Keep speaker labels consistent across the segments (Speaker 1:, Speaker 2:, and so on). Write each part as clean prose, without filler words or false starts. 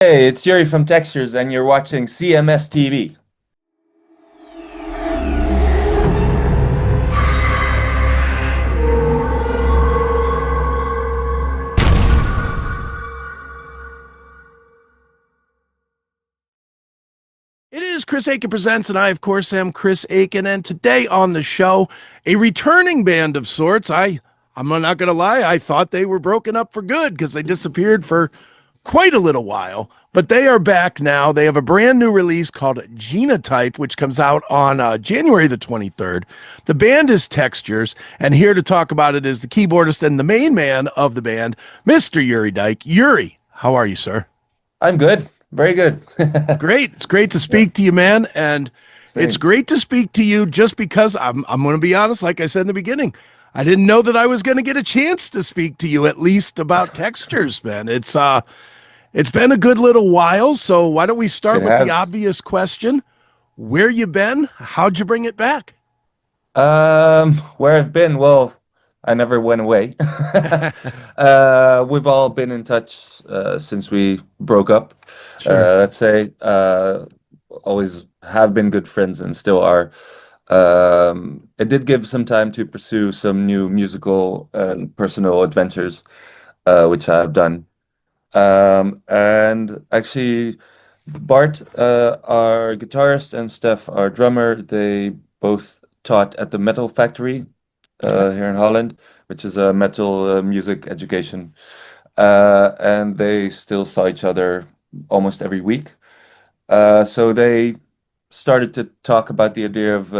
Speaker 1: Hey, it's Uri from Textures, and you're watching CMS TV.
Speaker 2: It is Chris Akin Presents, and I, of course, am Chris Akin. And today on the show, a returning band of sorts. I'm not going to lie, I thought they were broken up for good because they disappeared for quite a little while. But they are back now. They have a brand new release called Genotype, which comes out on January the 23rd. The band is Textures, and here to talk about it is the keyboardist and the main man of the band, Mr. Uri Dijk. Uri, how are you, sir?
Speaker 1: I'm good, very good.
Speaker 2: Great. It's great to
Speaker 1: Yeah,
Speaker 2: speak to you, man. And it's
Speaker 1: same.
Speaker 2: great to speak to you just because I'm going to be honest, like I said in the beginning, I didn't know that I was going to get a chance to speak to you at least about textures, man. It's been a good little while, so why don't we
Speaker 1: It
Speaker 2: start with the
Speaker 1: has.
Speaker 2: obvious question? Where you been? How'd you bring it back?
Speaker 1: Where I've been, well, I never went away. We've all been in touch since we broke up.
Speaker 2: Sure.
Speaker 1: Let's say, always have been good friends and still are. It did give some time to pursue some new musical and personal adventures, which I've done. And actually, Bart, our guitarist, and Steph, our drummer, they both taught at the Metal Factory
Speaker 2: Okay.
Speaker 1: here in Holland, which is a metal music education. And they still saw each other almost every week. So they started to talk about the idea of,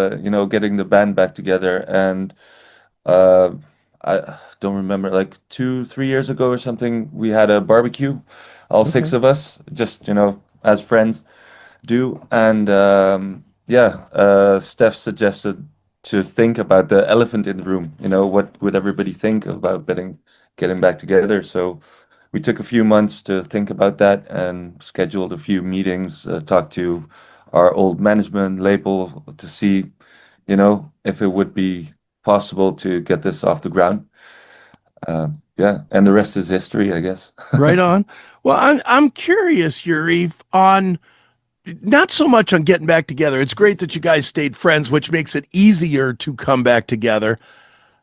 Speaker 1: getting the band back together. And uh, I don't remember, like 3 years ago or something, we had a barbecue, all six
Speaker 2: Okay.
Speaker 1: of us, just, as friends do. And yeah, Steph suggested to think about the elephant in the room. What would everybody think about getting back together? So we took a few months to think about that and scheduled a few meetings, talked to our old management label to see, if it would be possible to get this off the ground. Yeah, and the rest is history, I guess.
Speaker 2: Right on. Well, I'm curious, Yuri, on not so much on getting back together. It's great that you guys stayed friends, which makes it easier to come back together.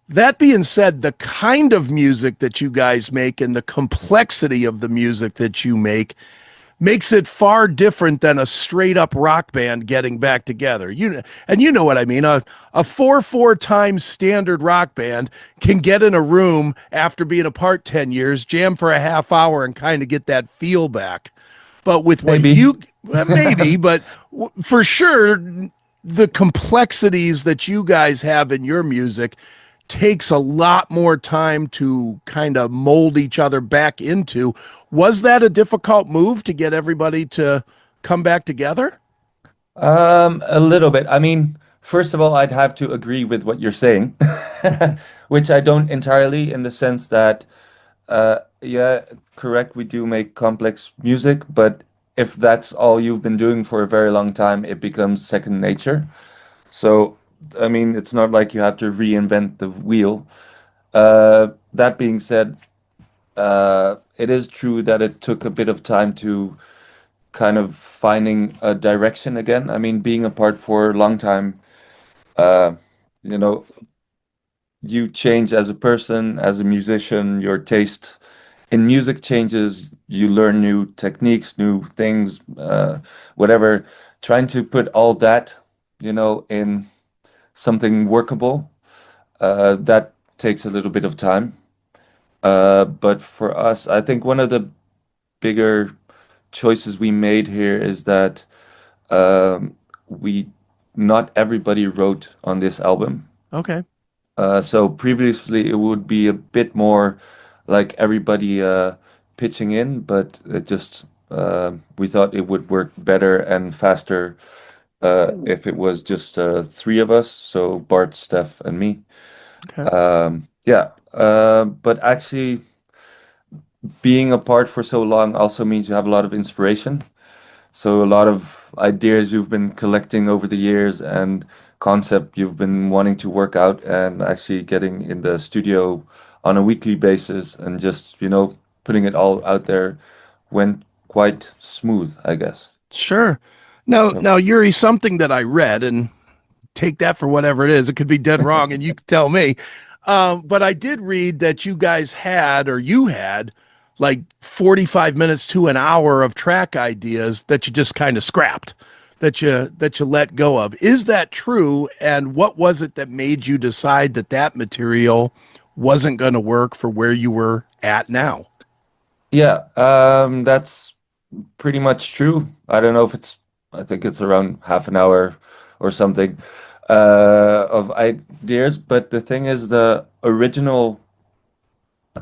Speaker 2: That being said, the kind of music that you guys make and the complexity of the music that you make makes it far different than a straight up rock band getting back together. You know what I mean. A 4/4 times standard rock band can get in a room after being apart 10 years, jam for a half hour and kind of get that feel back. But with what
Speaker 1: Maybe.
Speaker 2: you well, maybe, but for sure the complexities that you guys have in your music takes a lot more time to kind of mold each other back into. Was that a difficult move to get everybody to come back together?
Speaker 1: A little bit. I mean, first of all, I'd have to agree with what you're saying, which I don't entirely, in the sense that, yeah, correct, we do make complex music, but if that's all you've been doing for a very long time, it becomes second nature. So, I mean, it's not like you have to reinvent the wheel. That being said, it is true that it took a bit of time to kind of finding a direction again. I mean, being apart for a long time, uh, you know, you change as a person, as a musician, your taste in music changes, you learn new techniques, new things, whatever. Trying to put all that, in something workable, that takes a little bit of time. But for us, I think one of the bigger choices we made here is that we not everybody wrote on this album.
Speaker 2: Okay.
Speaker 1: So previously it would be a bit more like everybody pitching in, but it just we thought it would work better and faster if it was just three of us, so Bart, Steph, and me.
Speaker 2: Okay.
Speaker 1: Yeah, but actually being apart for so long also means you have a lot of inspiration. So a lot of ideas you've been collecting over the years and concept you've been wanting to work out and actually getting in the studio on a weekly basis and just, putting it all out there went quite smooth, I guess.
Speaker 2: Sure. Now,
Speaker 1: Yep.
Speaker 2: now, Yuri, something that I read, and take that for whatever it is. It could be dead wrong, and you can tell me. But I did read that you guys had, or you had, like 45 minutes to an hour of track ideas that you just kind of scrapped, that you let go of. Is that true? And what was it that made you decide that that material wasn't going to work for where you were at now?
Speaker 1: Yeah, that's pretty much true. I don't know if I think it's around half an hour or something of ideas. But the thing is, the original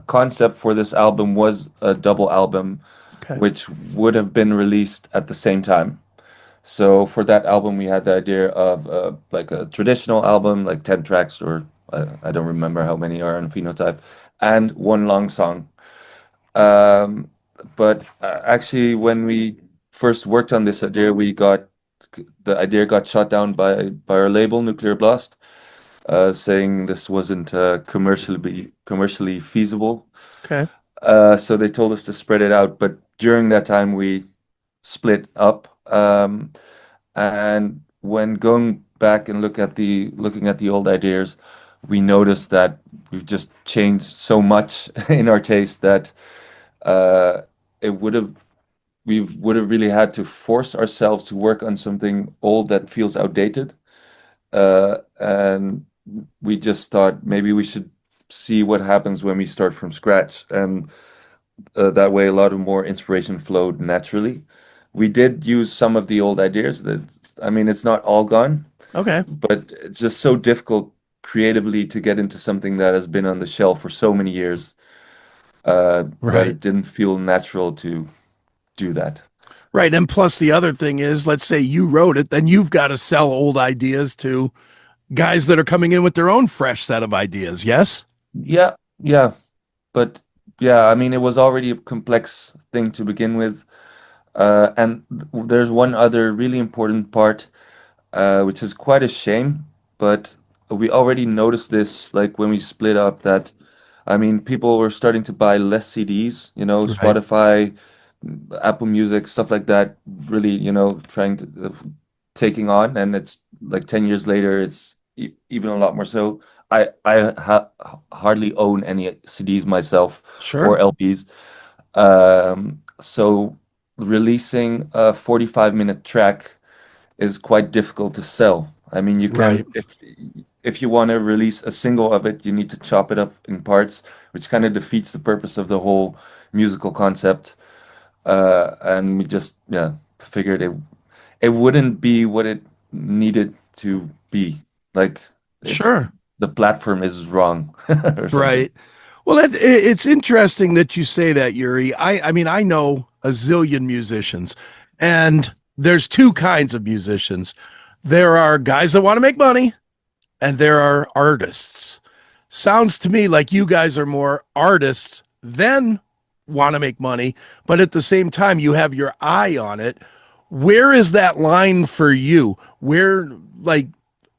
Speaker 1: concept for this album was a double album,
Speaker 2: Okay.
Speaker 1: which would have been released at the same time. So for that album, we had the idea of like a traditional album, like 10 tracks, or I don't remember how many are on Phenotype, and one long song. Um, but actually, when we first worked on this idea, the idea got shot down by our label, Nuclear Blast, saying this wasn't commercially feasible.
Speaker 2: Okay.
Speaker 1: So they told us to spread it out. But during that time, we split up. And when going back and looking at the old ideas, we noticed that we've just changed so much in our taste that uh, it would have we would have really had to force ourselves to work on something old that feels outdated. And we just thought maybe we should see what happens when we start from scratch, and that way a lot of more inspiration flowed naturally. We did use some of the old ideas. I mean, it's not all gone,
Speaker 2: Okay.
Speaker 1: but it's just so difficult creatively to get into something that has been on the shelf for so many years that
Speaker 2: Right.
Speaker 1: it didn't feel natural to do that.
Speaker 2: Right. And plus, the other thing is, let's say you wrote it, then you've got to sell old ideas to guys that are coming in with their own fresh set of ideas. Yes.
Speaker 1: Yeah, yeah, but yeah, I mean, it was already a complex thing to begin with. And there's one other really important part, which is quite a shame, but we already noticed this like when we split up that, I mean, people were starting to buy less CDs,
Speaker 2: Right.
Speaker 1: Spotify, Apple Music, stuff like that, really, trying to taking on, and it's like 10 years later, it's even a lot more so. I hardly own any CDs myself or
Speaker 2: Sure.
Speaker 1: LPs. So releasing a 45-minute track is quite difficult to sell. I mean, you
Speaker 2: Right.
Speaker 1: can if you want to release a single of it, you need to chop it up in parts, which kind of defeats the purpose of the whole musical concept. And we just figured it wouldn't be what it needed to be. Like it's
Speaker 2: Sure.
Speaker 1: the platform is wrong or something.
Speaker 2: Right. Well, it's interesting that you say that, Yuri. I mean, I know a zillion musicians, and there's two kinds of musicians. There are guys that want to make money, and there are artists. Sounds to me like you guys are more artists than want to make money, but at the same time, you have your eye on it. Where is that line for you? Where, like,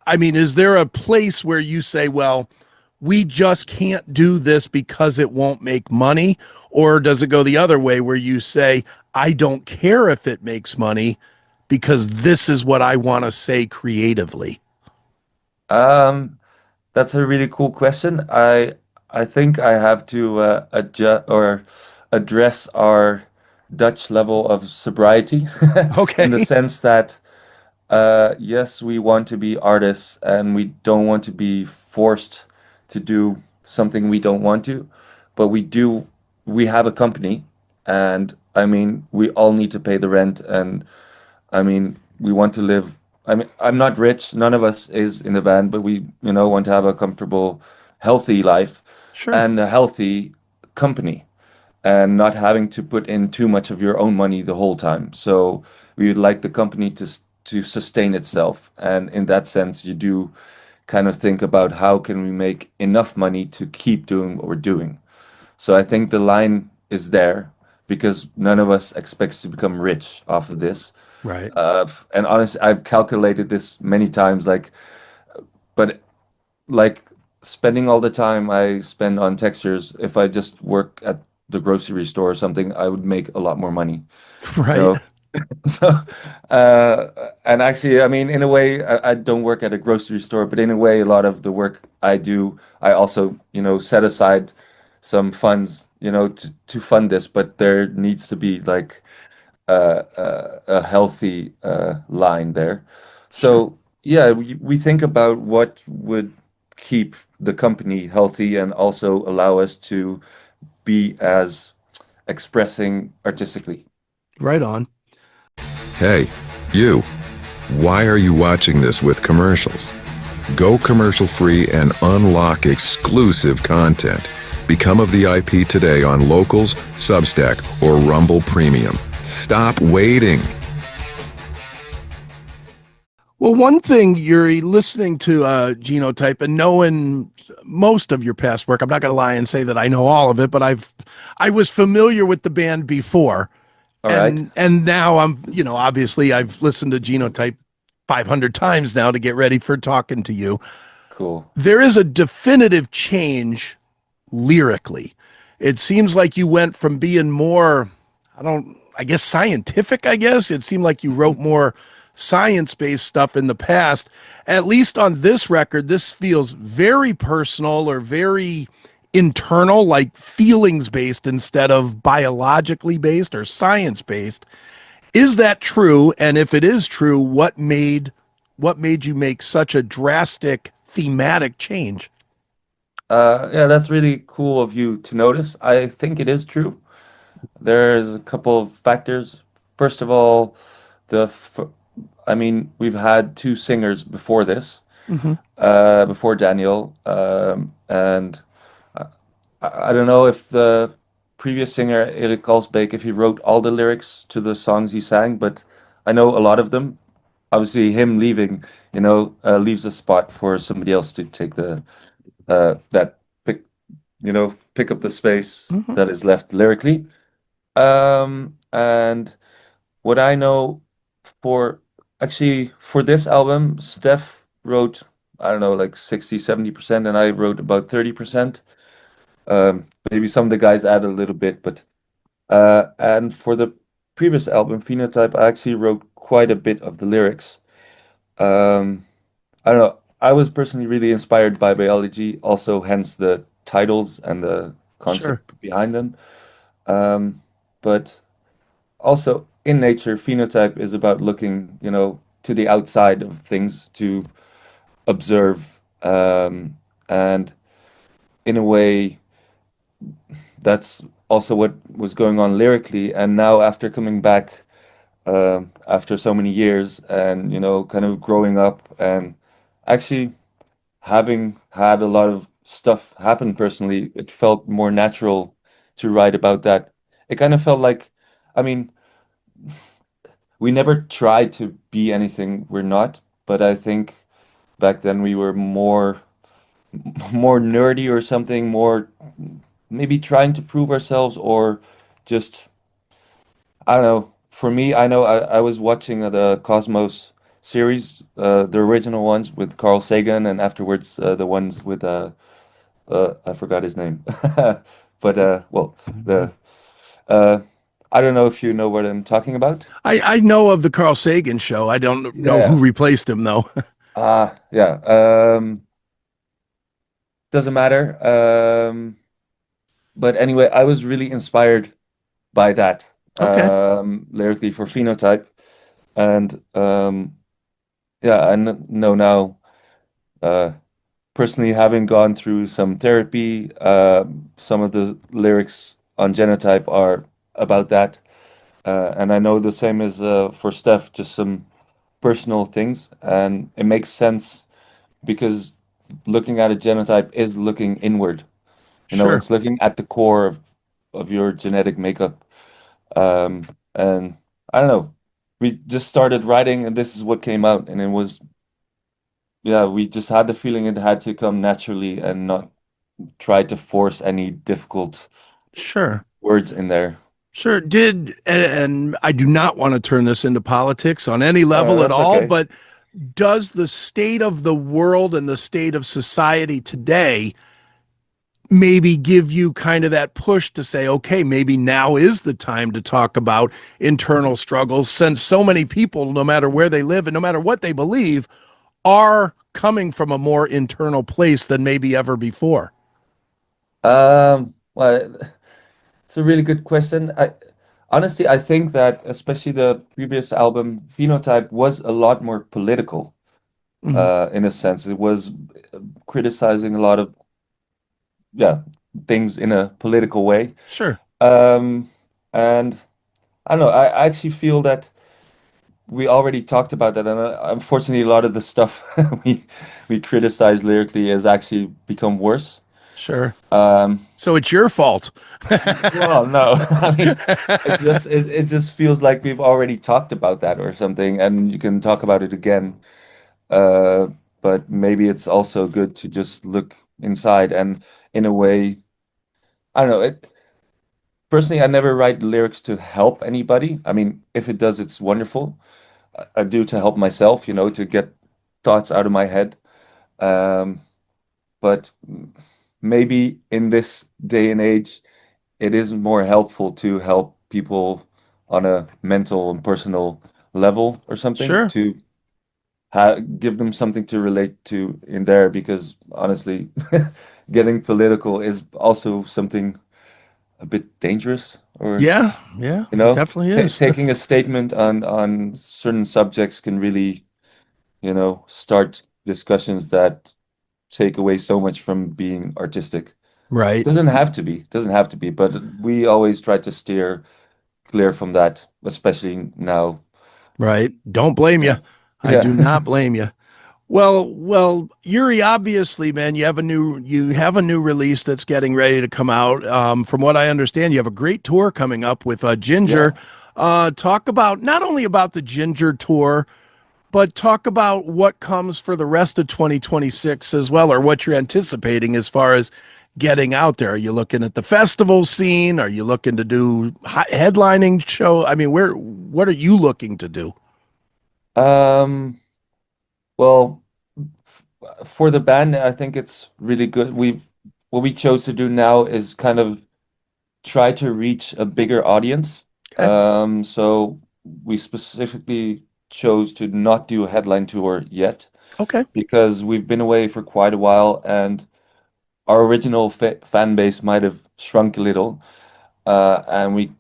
Speaker 2: I mean, is there a place where you say, well, we just can't do this because it won't make money? Or does it go the other way where you say, I don't care if it makes money because this is what I want to say creatively?
Speaker 1: Um, that's a really cool question. I think I have to adjust or address our Dutch level of sobriety in the
Speaker 2: Okay.
Speaker 1: sense that yes, we want to be artists and we don't want to be forced to do something we don't want to, but we have a company, and I mean, we all need to pay the rent, and I mean, we want to live. I mean, I'm not rich, none of us is in the band, but we, want to have a comfortable, healthy life
Speaker 2: Sure.
Speaker 1: and a healthy company and not having to put in too much of your own money the whole time. So we would like the company to sustain itself. And in that sense, you do kind of think about how can we make enough money to keep doing what we're doing. So I think the line is there because none of us expects to become rich off of this.
Speaker 2: Right.
Speaker 1: And honestly, I've calculated this many times, but like spending all the time I spend on textures, if I just work at the grocery store or something, I would make a lot more money, you
Speaker 2: Right.
Speaker 1: know. So, and actually, I mean, in a way, I don't work at a grocery store, but in a way, a lot of the work I do, I also, set aside some funds, to fund this, but there needs to be like a healthy line there.
Speaker 2: Sure.
Speaker 1: So, yeah, we think about what would keep the company healthy and also allow us to be as expressing artistically.
Speaker 2: Right on.
Speaker 3: Hey, you, why are you watching this with commercials? Go commercial free and unlock exclusive content. Become a VIP today on Locals, Substack, or Rumble Premium. Stop waiting.
Speaker 2: Well, one thing, Yuri, listening to Genotype and knowing most of your past work, I'm not going to lie and say that I know all of it, but I was familiar with the band before,
Speaker 1: All right.
Speaker 2: and now I'm, obviously I've listened to Genotype 500 times now to get ready for talking to you.
Speaker 1: Cool.
Speaker 2: There is a definitive change lyrically. It seems like you went from being more, I guess scientific, I guess. It seemed like you wrote more science-based stuff in the past. At least on this record, this feels very personal or very internal, like feelings based instead of biologically based or science based. Is that true? And if it is true, what made you make such a drastic thematic change?
Speaker 1: Yeah, that's really cool of you to notice. I think it is true. There's a couple of factors. First of all, the f I mean, we've had two singers before this,
Speaker 2: Mm-hmm.
Speaker 1: before Daniel, and I don't know if the previous singer, Erik Kalsbeek, if he wrote all the lyrics to the songs he sang, but I know a lot of them. Obviously, him leaving, leaves a spot for somebody else to take the that pick up the space
Speaker 2: Mm-hmm.
Speaker 1: that is left lyrically. And what I know for actually for this album, Steph wrote, I don't know, like 60, 70%, and I wrote about 30%. Maybe some of the guys add a little bit, but and for the previous album, Phenotype, I actually wrote quite a bit of the lyrics. Um, I don't know. I was personally really inspired by biology, also hence the titles and the
Speaker 2: Sure.
Speaker 1: concept behind them. Um, but also in nature, phenotype is about looking, to the outside of things to observe. And in a way, that's also what was going on lyrically. And now after coming back, after so many years and, kind of growing up and actually having had a lot of stuff happen personally, it felt more natural to write about that. It kind of felt like, I mean, we never tried to be anything we're not, but I think back then we were more nerdy or something, more maybe trying to prove ourselves or just I don't know. For me, I know I was watching the Cosmos series, the original ones with Carl Sagan, and afterwards the ones with I forgot his name, but well, the uh, I don't know if you know what I'm talking about.
Speaker 2: I know of the Carl Sagan show. I don't know who
Speaker 1: Yeah.
Speaker 2: replaced him though.
Speaker 1: Yeah. Doesn't matter. But anyway, I was really inspired by that
Speaker 2: Okay.
Speaker 1: lyrically for Phenotype, and yeah, I know now. Uh, Personally, having gone through some therapy, some of the lyrics on Genotype are about that, and I know the same as for Steph, just some personal things, and it makes sense because looking at a genotype is looking inward.
Speaker 2: Sure.
Speaker 1: It's looking at the core of your genetic makeup. And I don't know, we just started writing, and this is what came out, and it was, yeah, we just had the feeling it had to come naturally and not try to force any difficult
Speaker 2: Sure.
Speaker 1: words in there.
Speaker 2: Sure. And I do not want to turn this into politics on any
Speaker 1: Oh,
Speaker 2: level at
Speaker 1: that's
Speaker 2: all,
Speaker 1: okay.
Speaker 2: but does the state of the world and the state of society today maybe give you kind of that push to say, okay, maybe now is the time to talk about internal struggles, since so many people, no matter where they live and no matter what they believe, are coming from a more internal place than maybe ever before.
Speaker 1: Well, it's a really good question. I honestly I think that especially the previous album, Phenotype, was a lot more political,
Speaker 2: Mhm.
Speaker 1: in a sense. It was criticizing a lot of, yeah, things in a political way.
Speaker 2: Sure.
Speaker 1: Um, and I don't know, I actually feel that we already talked about that, and unfortunately, a lot of the stuff we we criticize lyrically has actually become worse.
Speaker 2: Sure.
Speaker 1: Um,
Speaker 2: So it's your fault.
Speaker 1: well, no, I mean, it just feels like we've already talked about that or something, and you can talk about it again. Uh, but maybe it's also good to just look inside, and in a way, I don't know. Personally, I never write lyrics to help anybody. I mean, if it does, it's wonderful. I do to help myself, to get thoughts out of my head. Um, but maybe in this day and age, it is more helpful to help people on a mental and personal level or something
Speaker 2: Sure.
Speaker 1: to give them something to relate to in there, because honestly, getting political is also something a bit dangerous, or
Speaker 2: Yeah. Yeah.
Speaker 1: you
Speaker 2: It
Speaker 1: know,
Speaker 2: definitely is.
Speaker 1: taking a statement on certain subjects can really, start discussions that take away so much from being artistic.
Speaker 2: Right.
Speaker 1: Doesn't have to be, doesn't have to be, but we always try to steer clear from that, especially now.
Speaker 2: Right. Don't blame you.
Speaker 1: Yeah.
Speaker 2: I do not
Speaker 1: Yeah.
Speaker 2: blame you. Well, Yuri, obviously, man, you have a new release that's getting ready to come out. From what I understand, you have a great tour coming up with Ginger.
Speaker 1: Yeah.
Speaker 2: Talk about not only about the Ginger tour, but talk about what comes for the rest of 2026 as well, or what you're anticipating as far as getting out there. Are you looking at the festival scene? Are you looking to do headlining show? I mean, what are you looking to do?
Speaker 1: Um, well, for the band, I think it's really good. What we chose to do now is kind of try to reach a bigger audience.
Speaker 2: Okay.
Speaker 1: So we specifically chose to not do a headline tour yet,
Speaker 2: Okay.
Speaker 1: because we've been away for quite a while, and our original fan base might have shrunk a little, and we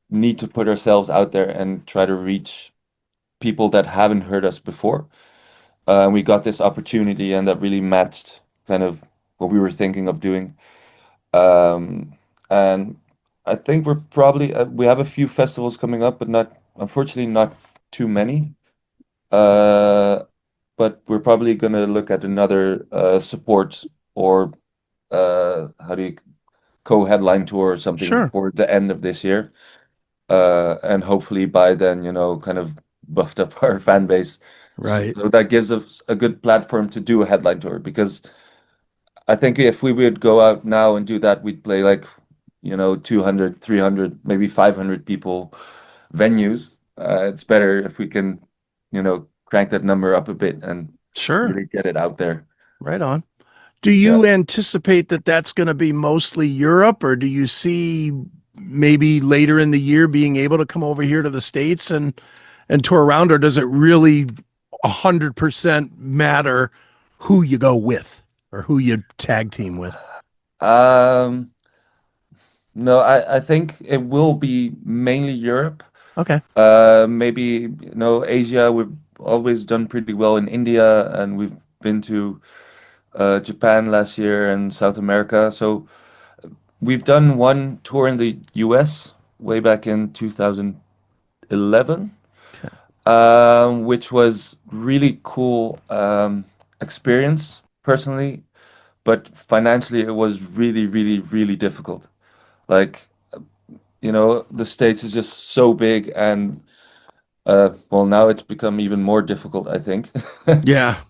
Speaker 1: need to put ourselves out there and try to reach people that haven't heard us before. We got this opportunity, and that really matched kind of what we were thinking of doing. And I think we have a few festivals coming up, but not unfortunately not too many. Uh, but we're probably gonna look at another support, or how do you co-headline tour or something
Speaker 2: Sure.
Speaker 1: for the end of this year. And hopefully by then, kind of buffed up our fan base.
Speaker 2: Right.
Speaker 1: So that gives us a good platform to do a headline tour, because I think if we would go out now and do that, we'd play like, 200, 300, maybe 500 people venues. It's better if we can, crank that number up a bit and
Speaker 2: Sure.
Speaker 1: really get it out there.
Speaker 2: Right on. Do
Speaker 1: Yeah.
Speaker 2: you anticipate that that's going to be mostly Europe, or do you see maybe later in the year being able to come over here to the States and tour around, or does it really 100% matter who you go with or who you tag team with?
Speaker 1: Um, no, I think it will be mainly Europe.
Speaker 2: Okay.
Speaker 1: Maybe, Asia. We've always done pretty well in India, and we've been to Japan last year and South America. So we've done one tour in the US way back in 2011,
Speaker 2: Okay.
Speaker 1: which was really cool experience personally, but financially it was really, really, really difficult. Like, the States is just so big, and well, now it's become even more difficult, I think.
Speaker 2: Yeah.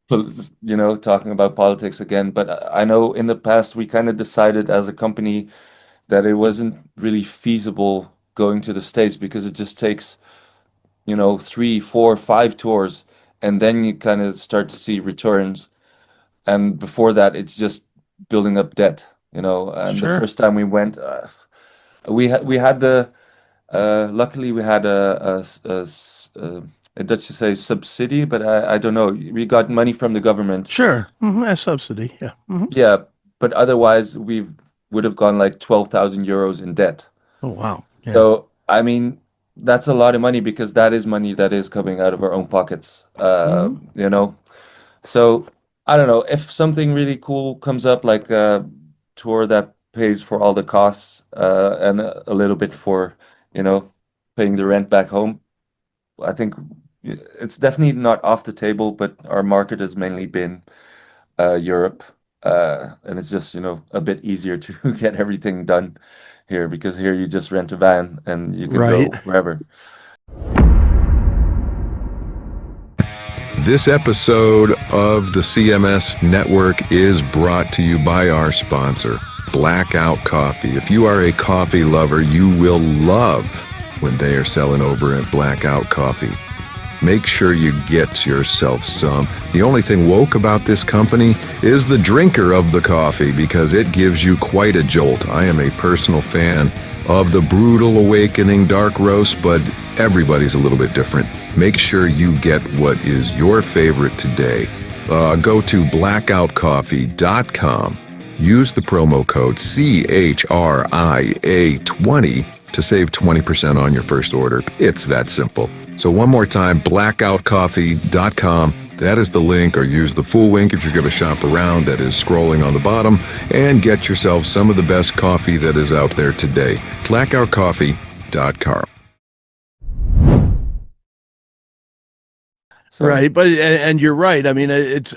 Speaker 1: Talking about politics again. But I know in the past we kind of decided as a company that it wasn't really feasible going to the States, because it just takes, three, four, five tours, and then you kind of start to see returns. And before that, it's just building up debt. And the
Speaker 2: Sure.
Speaker 1: first time we went, we had luckily we had a Dutch to say subsidy, but I don't know. We got money from the government.
Speaker 2: Sure. A subsidy. Yeah.
Speaker 1: Yeah, but otherwise we would have gone like 12,000 euros in debt.
Speaker 2: Oh, wow. Yeah.
Speaker 1: So, I mean, that's a lot of money because that is money that is coming out of our own pockets.
Speaker 2: hmm
Speaker 1: So I don't know if something really cool comes up, like a tour that pays for all the costs, and a little bit for, you know, paying the rent back home. I think it's definitely not off the table, but our market has mainly been Europe, and it's just, a bit easier to get everything done here because here you just rent a van and you can
Speaker 2: Right.
Speaker 1: go wherever.
Speaker 3: This episode of the CMS Network is brought to you by our sponsor, Blackout Coffee. If you are a coffee lover, you will love when they are selling over at Blackout Coffee. Make sure you get yourself some. The only thing woke about this company is the drinker of the coffee because it gives you quite a jolt. I am a personal fan of the Brutal Awakening Dark Roast, but everybody's a little bit different. Make sure you get what is your favorite today. Go to blackoutcoffee.com. Use the promo code CHRIA20 to save 20% on your first order. It's that simple. So one more time, blackoutcoffee.com. That is the link, or use the full link if you're going to shop around that is scrolling on the bottom, and get yourself some of the best coffee that is out there today. blackoutcoffee.com.
Speaker 1: So,
Speaker 2: Right, but and you're right. I mean,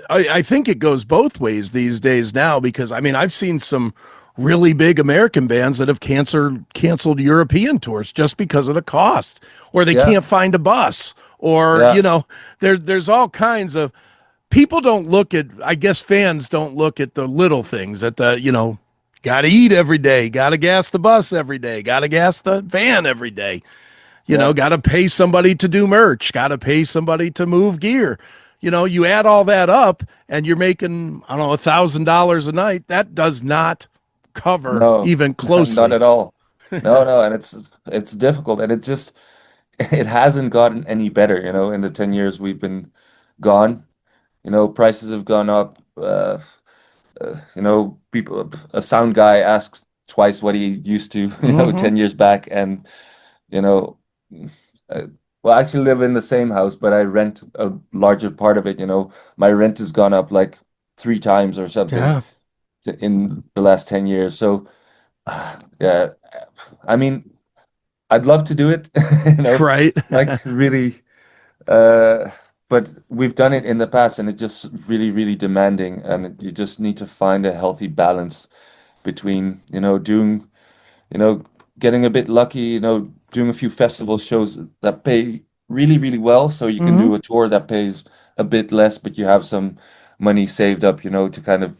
Speaker 2: I think it goes both ways these days now because I mean I've seen some really big American bands that have canceled European tours just because of the cost, or they
Speaker 1: yeah,
Speaker 2: can't find a bus, or
Speaker 1: yeah,
Speaker 2: there's all kinds of people don't look at. I guess fans don't look at the little things at the got to eat every day, got to gas the bus every day, got to gas the van every day.
Speaker 1: yeah.
Speaker 2: Got to pay somebody to do merch, got to pay somebody to move gear. You add all that up and you're making, I don't know, $1,000 a night. That does not cover
Speaker 1: No,
Speaker 2: even
Speaker 1: not
Speaker 2: closely.
Speaker 1: at all. No, no, and it's difficult, and it hasn't gotten any better, in the 10 years we've been gone. Prices have gone up. A sound guy asks twice what he used to,
Speaker 2: hmm
Speaker 1: 10 years back, and you know, uh, well, I actually live in the same house, but I rent a larger part of it. My rent has gone up like three times or something
Speaker 2: Yeah.
Speaker 1: in the last 10 years. So, yeah, I mean, I'd love to do it,
Speaker 2: Right.
Speaker 1: like really, uh, but we've done it in the past, and it's just really, really demanding, and you just need to find a healthy balance between, doing, you know, getting a bit lucky, doing a few festival shows that pay really, really well, so you can
Speaker 2: hmm
Speaker 1: do a tour that pays a bit less, but you have some money saved up, to kind of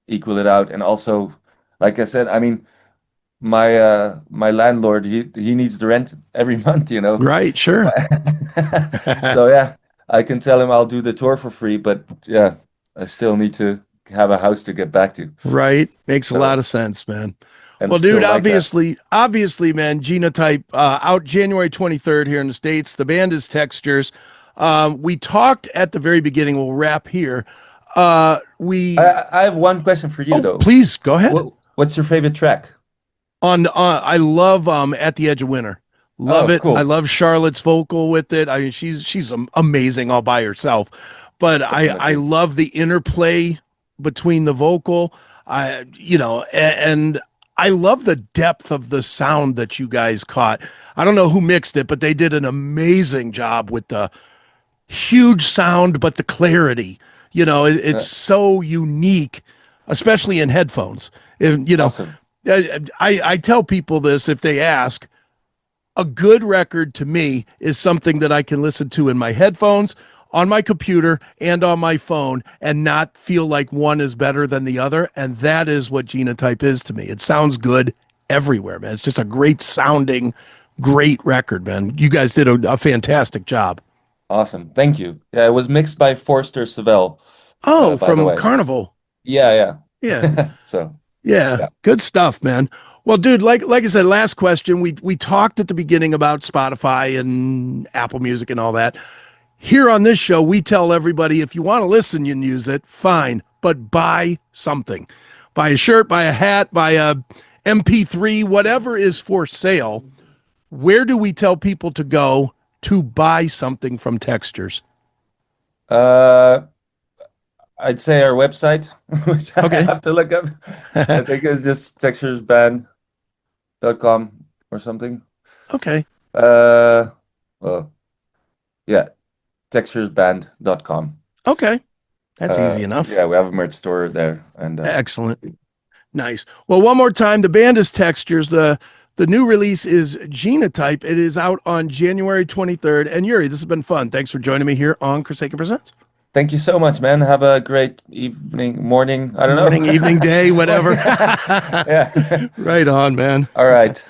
Speaker 1: equal it out. And also, like I said, I mean, my landlord, he needs the rent every month,
Speaker 2: Right. Sure.
Speaker 1: So yeah, I can tell him I'll do the tour for free, but yeah, I still need to have a house to get back to.
Speaker 2: Right. Makes a lot
Speaker 1: So,
Speaker 2: of sense, man.
Speaker 1: and
Speaker 2: Well, dude,
Speaker 1: still like that.
Speaker 2: obviously, man, Genotype out January 23rd here in the States. The band is Textures. We talked at the very beginning. We'll wrap here. We
Speaker 1: I have one question for you
Speaker 2: Oh,
Speaker 1: though.
Speaker 2: please go ahead.
Speaker 1: What's your favorite track?
Speaker 2: On I love At the Edge of Winter. Love
Speaker 1: Oh,
Speaker 2: it. I
Speaker 1: cool.
Speaker 2: love Charlotte's vocal with it. I mean, she's amazing all by herself. But I
Speaker 1: Definitely.
Speaker 2: love the interplay between the vocal. And I love the depth of the sound that you guys caught. I don't know who mixed it, but they did an amazing job with the huge sound, but the clarity. It's
Speaker 1: Yeah,
Speaker 2: so unique, especially in headphones. And,
Speaker 1: awesome.
Speaker 2: I tell people this if they ask. A good record to me is something that I can listen to in my headphones, on my computer, and on my phone, and not feel like one is better than the other. And that is what Genotype is to me. It sounds good everywhere, man. It's just a great sounding, great record, man. You guys did a fantastic job.
Speaker 1: Awesome. Thank you. Yeah, it was mixed by Forster Savell,
Speaker 2: Oh,
Speaker 1: by the
Speaker 2: from
Speaker 1: way.
Speaker 2: Carnival.
Speaker 1: Yeah,
Speaker 2: Yeah.
Speaker 1: yeah. So,
Speaker 2: Yeah,
Speaker 1: Yeah.
Speaker 2: good stuff, man. Well, dude, like I said, last question. We talked at the beginning about Spotify and Apple Music and all that. Here on this show, we tell everybody if you want to listen and use it, fine, but buy something. Buy a shirt, buy a hat, buy a MP3, whatever is for sale. Where do we tell people to go to buy something from Textures?
Speaker 1: Uh, I'd say our website, which I
Speaker 2: Okay.
Speaker 1: have to look up. I think it's just texturesband.com or something.
Speaker 2: Okay.
Speaker 1: Well, yeah, texturesband.com.
Speaker 2: Okay. That's easy enough.
Speaker 1: Yeah, we have a merch store there, and
Speaker 2: Excellent. Nice. Well, one more time, the band is Textures. The new release is Genotype. It is out on January 23rd. And Uri, this has been fun. Thanks for joining me here on Chris Akin Presents.
Speaker 1: thank you so much, man. Have a great evening, morning. I don't know.
Speaker 2: Morning, evening, day, whatever.
Speaker 1: Yeah.
Speaker 2: Right on, man.
Speaker 1: All right.